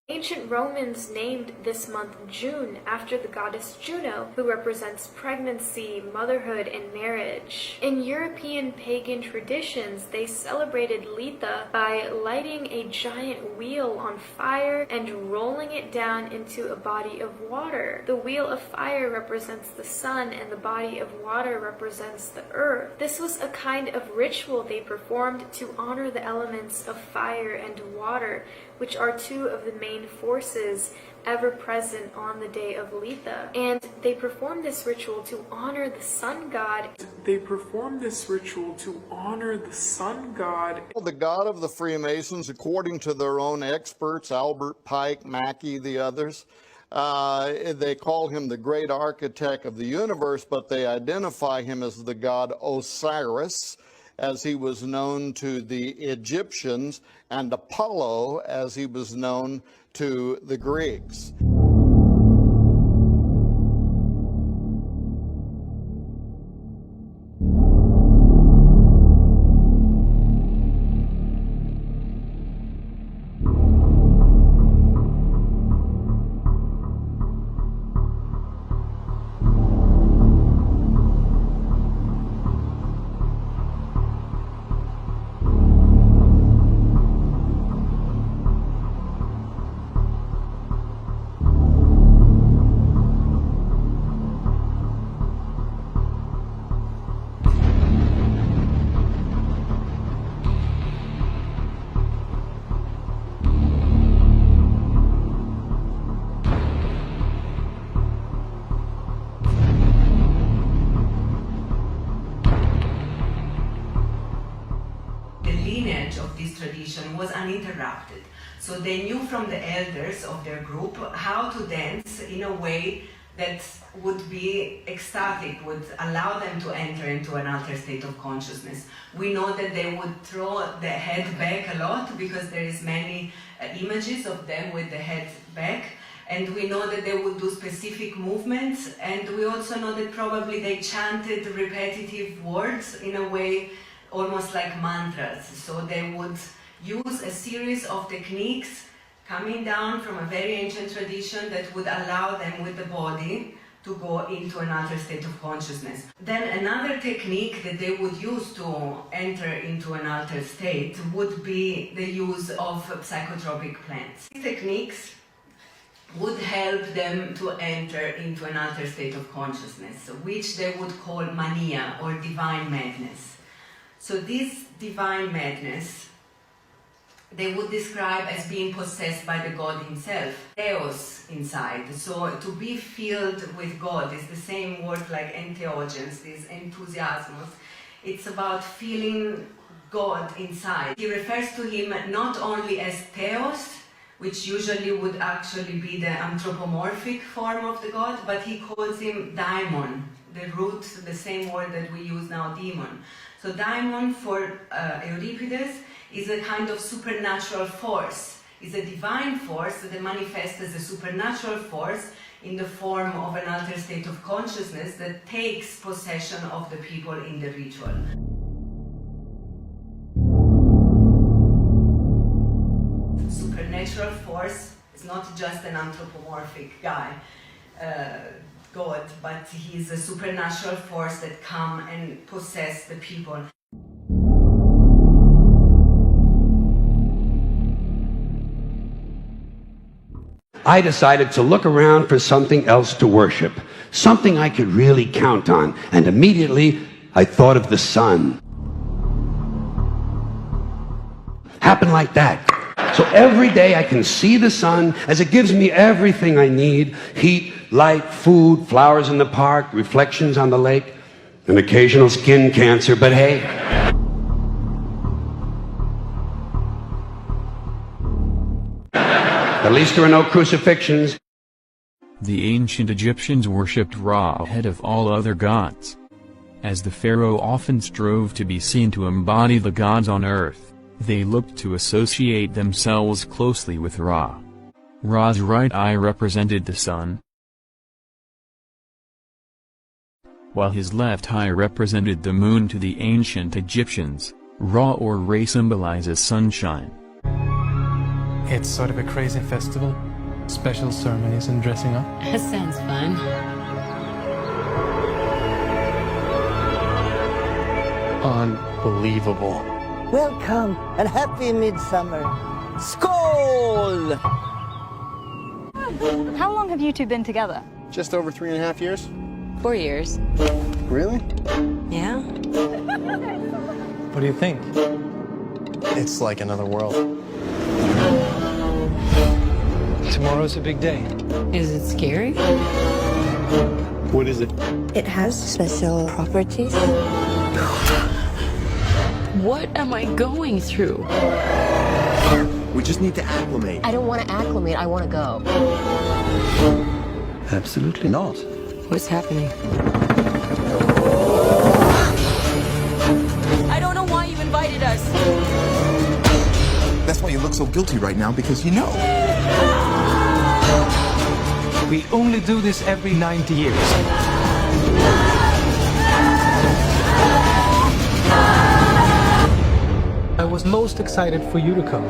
Ancient Romans named this month June after the goddess Juno, who represents pregnancy, motherhood, and marriage. In European pagan traditions, they celebrated Letha by lighting a giant wheel on fire and rolling it down into a body of water. The wheel of fire represents the sun, and the body of water represents the earth. This was a kind of ritual they performed to honor the elements of fire and water, which are two of the main forces ever present on the day of Letha. And they perform this ritual to honor the sun god. The god of the Freemasons, according to their own experts, Albert Pike, Mackey, the others, they call him the great architect of the universe, but they identify him as the god Osiris, as he was known to the Egyptians, and Apollo, as he was known to the Greeks. Of this tradition was uninterrupted. So they knew from the elders of their group how to dance in a way that would be ecstatic, would allow them to enter into an altered state of consciousness. We know that they would throw the head back a lot because there is many images of them with the head back, and we know that they would do specific movements, and we also know that probably they chanted repetitive words in a way almost like mantras. So they would use a series of techniques coming down from a very ancient tradition that would allow them with the body to go into an altered state of consciousness. Then another technique that they would use to enter into an altered state would be the use of psychotropic plants. These techniques would help them to enter into an altered state of consciousness, which they would call mania or divine madness. So this divine madness, they would describe as being possessed by the God himself, theos inside. So to be filled with God is the same word like entheogens, this enthusiasmus. It's about feeling God inside. He refers to him not only as theos, which usually would actually be the anthropomorphic form of the God, but he calls him daimon, the root, the same word that we use now, demon. So daimon for Euripides is a kind of supernatural force, is a divine force that manifests as a supernatural force in the form of an altered state of consciousness that takes possession of the people in the ritual. Supernatural force is not just an anthropomorphic guy, God, but he is a supernatural force that come and possess the people. I decided to look around for something else to worship, something I could really count on, and immediately I thought of the sun. Happened like that. So every day I can see the sun as it gives me everything I need: heat, light, food, flowers in the park, reflections on the lake, an occasional skin cancer, but hey. At least there are no crucifixions. The ancient Egyptians worshipped Ra ahead of all other gods. As the pharaoh often strove to be seen to embody the gods on earth, they looked to associate themselves closely with Ra. Ra's right eye represented the sun, while his left eye represented the moon. To the ancient Egyptians, Ra or Re symbolizes sunshine. It's sort of a crazy festival. Special ceremonies and dressing up. That sounds fun. Unbelievable. Welcome and happy midsummer. Skål! How long have you two been together? Just over 3.5 years. 4 years. Really? Yeah? What do you think? It's like another world. Tomorrow's a big day. Is it scary? What is it? It has special properties. What am I going through? We just need to acclimate. I don't want to acclimate, I want to go. Absolutely not. What's happening? I don't know why you invited us. That's why you look so guilty right now, because you know. We only do this every 90 years. I was most excited for you to come.